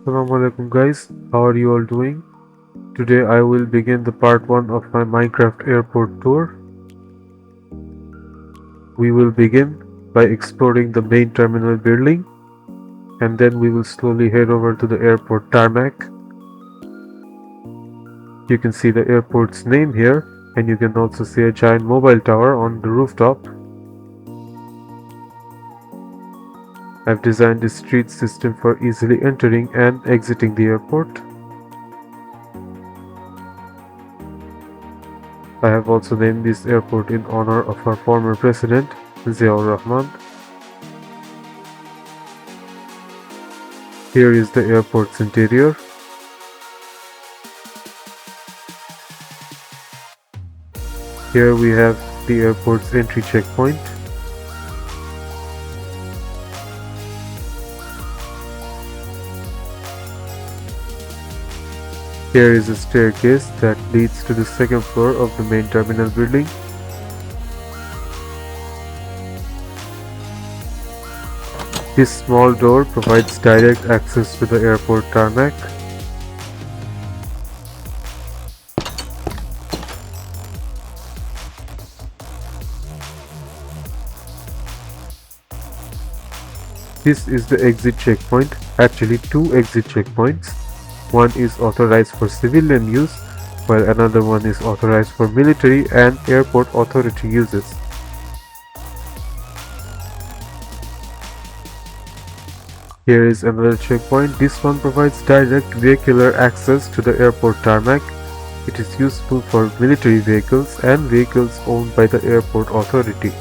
Assalamu alaikum guys, how are you all doing? Today I will begin the part 1 of my Minecraft airport tour. We will begin by exploring the main terminal building and then we will slowly head over to the airport tarmac. You can see the airport's name here and you can also see a giant mobile tower on the rooftop. I've designed this street system for easily entering and exiting the airport. I have also named this airport in honor of our former president, Ziaur Rahman. Here is the airport's interior. Here we have the airport's entry checkpoint. Here is a staircase that leads to the second floor of the main terminal building. This small door provides direct access to the airport tarmac. This is the exit checkpoint, actually two exit checkpoints. One is authorized for civilian use, while another one is authorized for military and airport authority uses. Here is another checkpoint. This one provides direct vehicular access to the airport tarmac. It is useful for military vehicles and vehicles owned by the airport authority.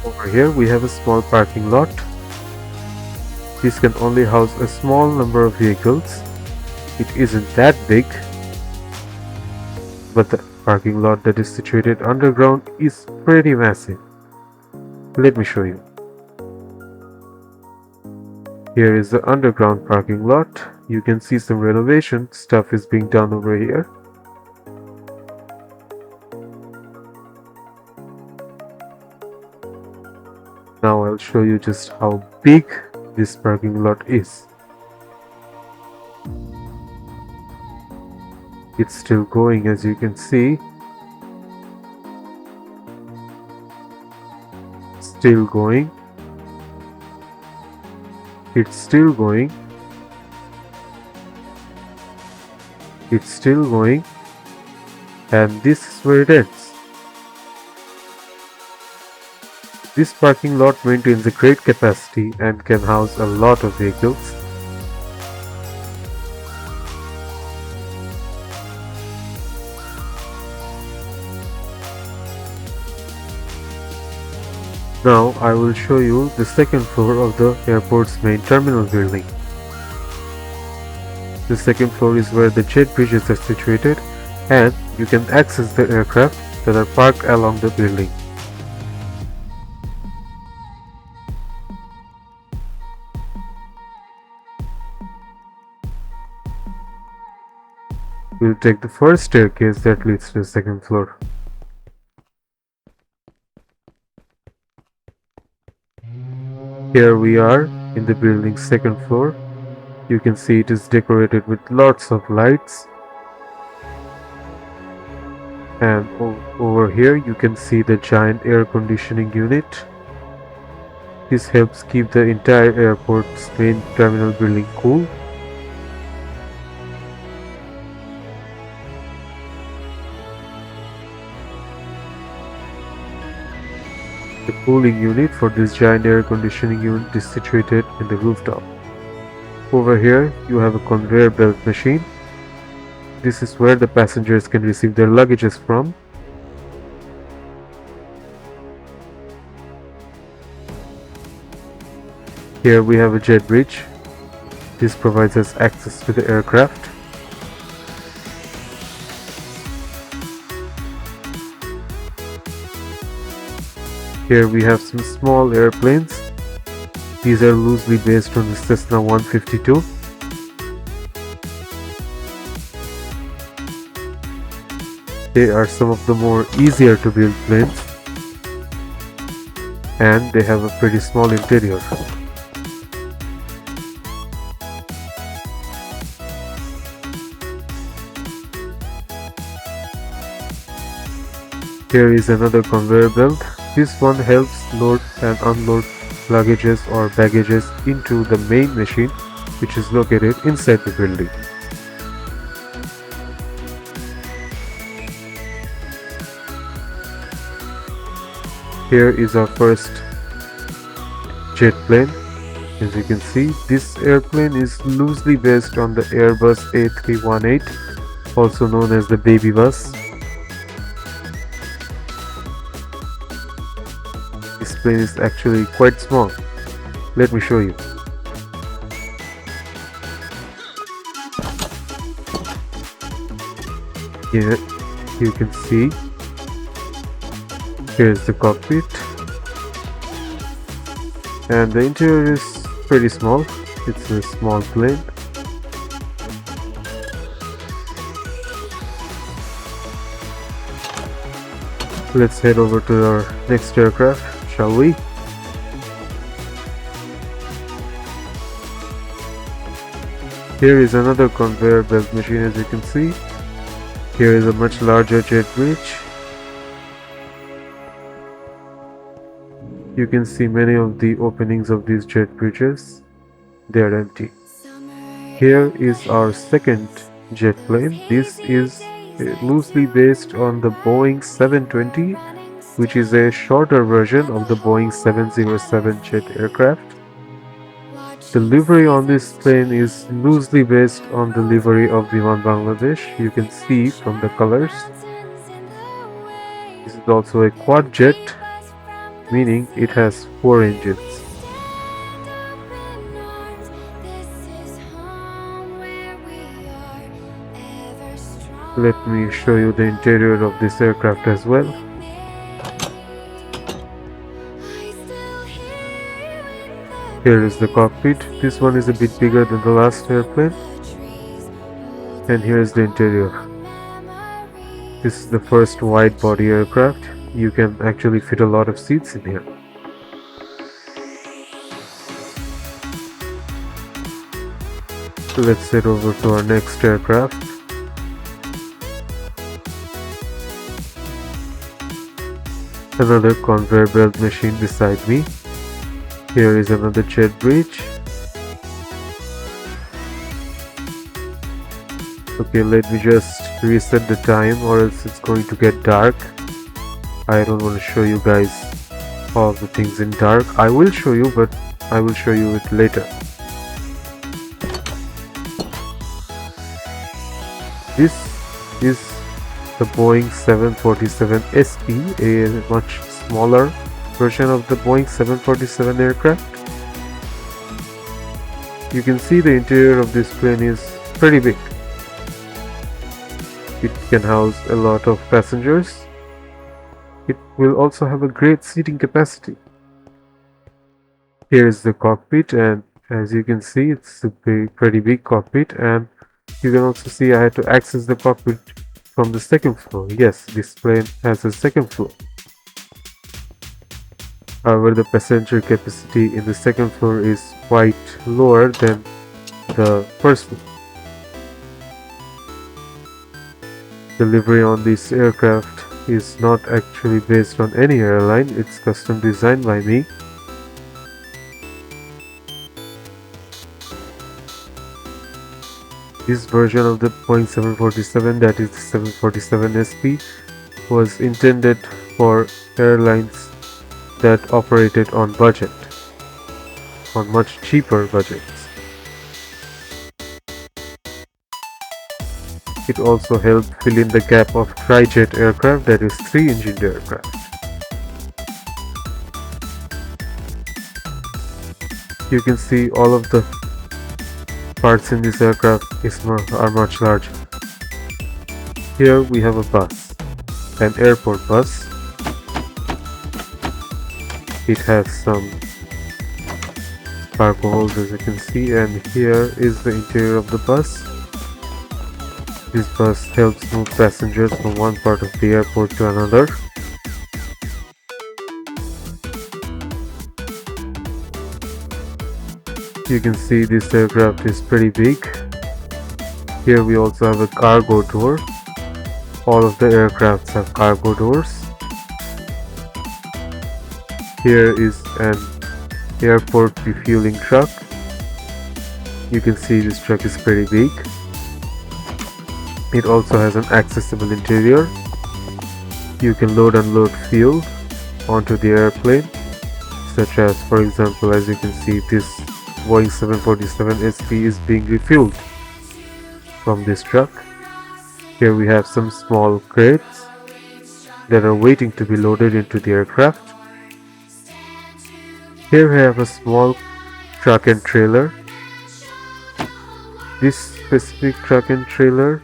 Over here we have a small parking lot. This can only house a small number of vehicles. It isn't that big, but the parking lot that is situated underground is pretty massive. Let me show you. Here is the underground parking lot. You can see some renovation stuff is being done over here. Now I'll show you just how big this parking lot is. It's still going, as you can see. Still going. It's still going. It's still going. And this is where it ends. This parking lot maintains a great capacity and can house a lot of vehicles. Now I will show you the second floor of the airport's main terminal building. The second floor is where the jet bridges are situated and you can access the aircraft that are parked along the building. We'll take the first staircase that leads to the second floor. Here we are in the building's second floor. You can see it is decorated with lots of lights. And over here you can see the giant air conditioning unit. This helps keep the entire airport's main terminal building cool. The cooling unit for this giant air conditioning unit is situated in the rooftop. Over here you have a conveyor belt machine. This is where the passengers can receive their luggages from. Here we have a jet bridge. This provides us access to the aircraft. Here we have some small airplanes. These are loosely based on the Cessna 152. They are some of the more easier to build planes. and they have a pretty small interior. Here is another conveyor belt. This one helps load and unload luggages or baggages into the main machine, which is located inside the building. Here is our first jet plane. As you can see, this airplane is loosely based on the Airbus A318, also known as the baby bus. This plane is actually quite small. Let me show you. Here you can see, here's the cockpit, and the interior is pretty small. It's a small plane. Let's head over to our next aircraft, shall we? Here is another conveyor belt machine, as you can see. Here is a much larger jet bridge. You can see many of the openings of these jet bridges. They are empty. Here is our second jet plane. This is loosely based on the Boeing 720, which is a shorter version of the Boeing 707 jet aircraft. The livery on this plane is loosely based on the livery of Biman Bangladesh. You can see from the colors. This is also a quad jet, meaning it has 4 engines. Let me show you the interior of this aircraft as well. Here is the cockpit. This one is a bit bigger than the last airplane. And here is the interior. This is the first wide body aircraft. You can actually fit a lot of seats in here. Let's head over to our next aircraft. Another conveyor belt machine beside me. Here is another jet bridge. Okay, let me just reset the time or else it's going to get dark. I don't want to show you guys all the things in dark. I will show you, but I will show you it later. This is the Boeing 747 SP, a much smaller version of the Boeing 747 aircraft. You can see the interior of this plane is pretty big. It can house a lot of passengers. It will also have a great seating capacity. Here is the cockpit, and as you can see, it's a pretty big cockpit, and you can also see I had to access the cockpit from the second floor. Yes, this plane has a second floor. However, the passenger capacity in the second floor is quite lower than the first floor. The livery on this aircraft is not actually based on any airline, it's custom designed by me. This version of the Boeing 747, that is the 747 SP, was intended for airlines that operated on budget, on much cheaper budgets. It also helped fill in the gap of tri-jet aircraft, that is 3-engined aircraft. You can see all of the parts in this aircraft are much larger. Here we have a bus, an airport bus. It has some cargo holes, as you can see, and here is the interior of the bus. This bus helps move passengers from one part of the airport to another. You can see this aircraft is pretty big. Here we also have a cargo door. All of the aircrafts have cargo doors. Here is an airport refueling truck. You can see this truck is pretty big. It also has an accessible interior. You can load and unload fuel onto the airplane, such as, for example, as you can see, this Boeing 747 SP is being refueled from this truck. Here we have some small crates that are waiting to be loaded into the aircraft. Here we have a small truck and trailer. This specific truck and trailer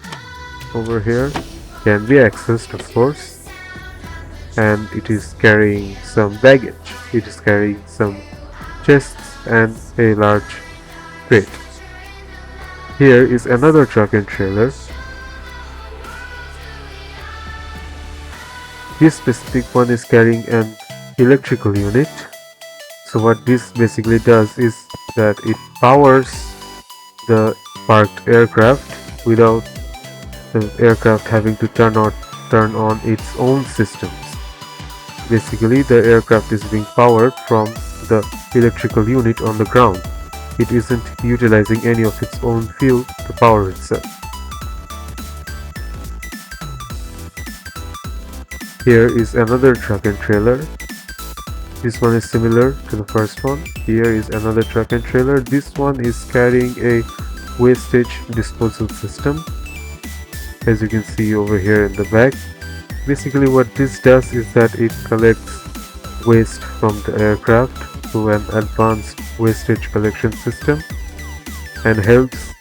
over here can be accessed, of course, and it is carrying some baggage. It is carrying some chests and a large crate. Here is another truck and trailer. This specific one is carrying an electrical unit. So what this basically does is that it powers the parked aircraft without the aircraft having to turn on its own systems. Basically, the aircraft is being powered from the electrical unit on the ground. It isn't utilizing any of its own fuel to power itself. Here is another truck and trailer. This one is similar to the first one. Here is another truck and trailer. This one is carrying a wastage disposal system, as you can see over here in the back. Basically what this does is that it collects waste from the aircraft through an advanced wastage collection system and helps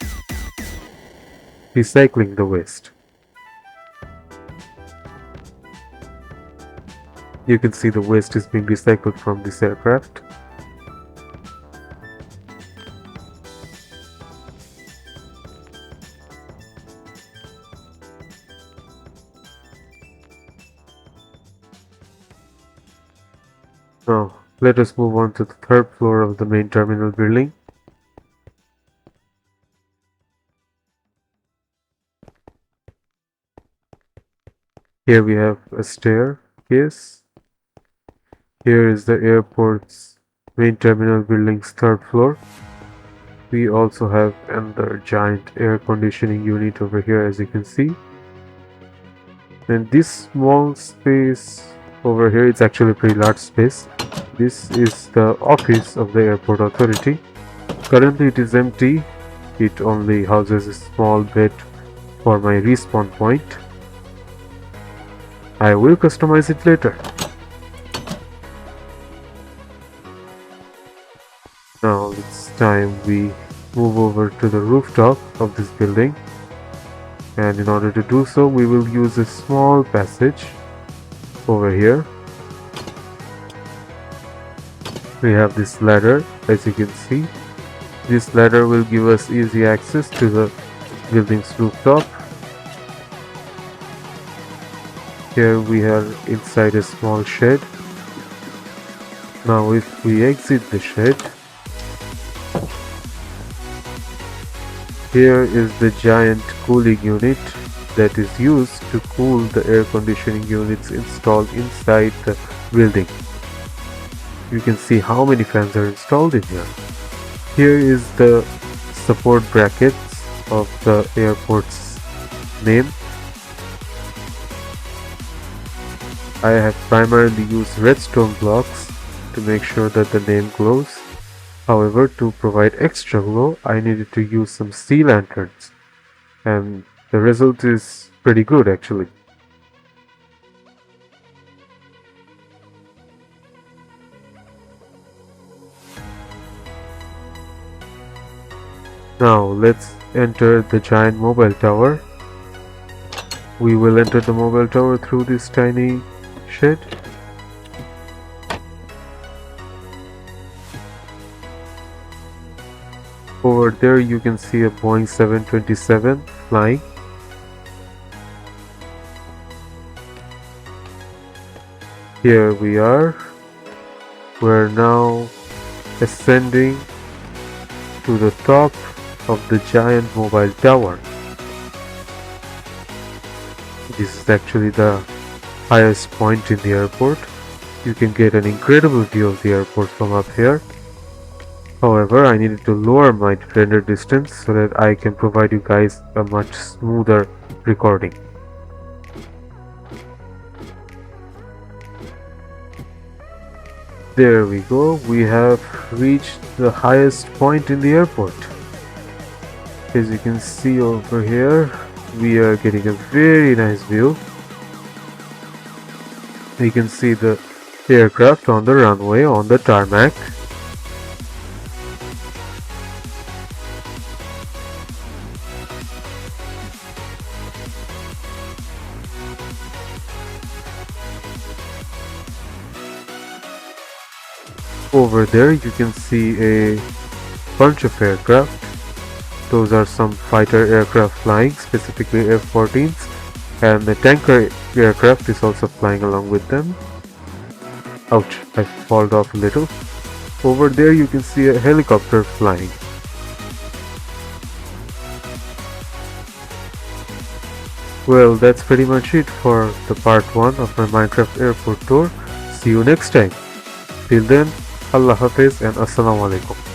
recycling the waste. You can see the waste is being recycled from this aircraft. Now, let us move on to the third floor of the main terminal building. Here we have a staircase. Here is the airport's main terminal building's third floor. We also have another giant air conditioning unit over here, as you can see. And this small space over here, it's actually a pretty large space. This is the office of the airport authority. Currently it is empty. It only houses a small bed for my respawn point. I will customize it later. Now it's time we move over to the rooftop of this building, and in order to do so we will use a small passage over here. We have this ladder, as you can see. This ladder will give us easy access to the building's rooftop. Here we are inside a small shed. Now if we exit the shed, here is the giant cooling unit that is used to cool the air conditioning units installed inside the building. You can see how many fans are installed in here. Here is the support brackets of the airport's name. I have primarily used redstone blocks to make sure that the name glows. However, to provide extra glow, I needed to use some sea lanterns, and the result is pretty good actually. Now let's enter the giant mobile tower. We will enter the mobile tower through this tiny shed. Over there you can see a Boeing 727 flying. Here we are. We're now ascending to the top of the giant mobile tower. This is actually the highest point in the airport. You can get an incredible view of the airport from up here. However, I needed to lower my render distance so that I can provide you guys a much smoother recording. There we go, we have reached the highest point in the airport. As you can see over here, we are getting a very nice view. You can see the aircraft on the runway, on the tarmac. Over there you can see a bunch of aircraft. Those are some fighter aircraft flying, specifically F-14s, and the tanker aircraft is also flying along with them. Ouch, I fall off a little. Over there you can see a helicopter flying. Well, that's pretty much it for the part 1 of my Minecraft airport tour. See you next time. Till then, Allah Hafiz and Assalamu Alaikum.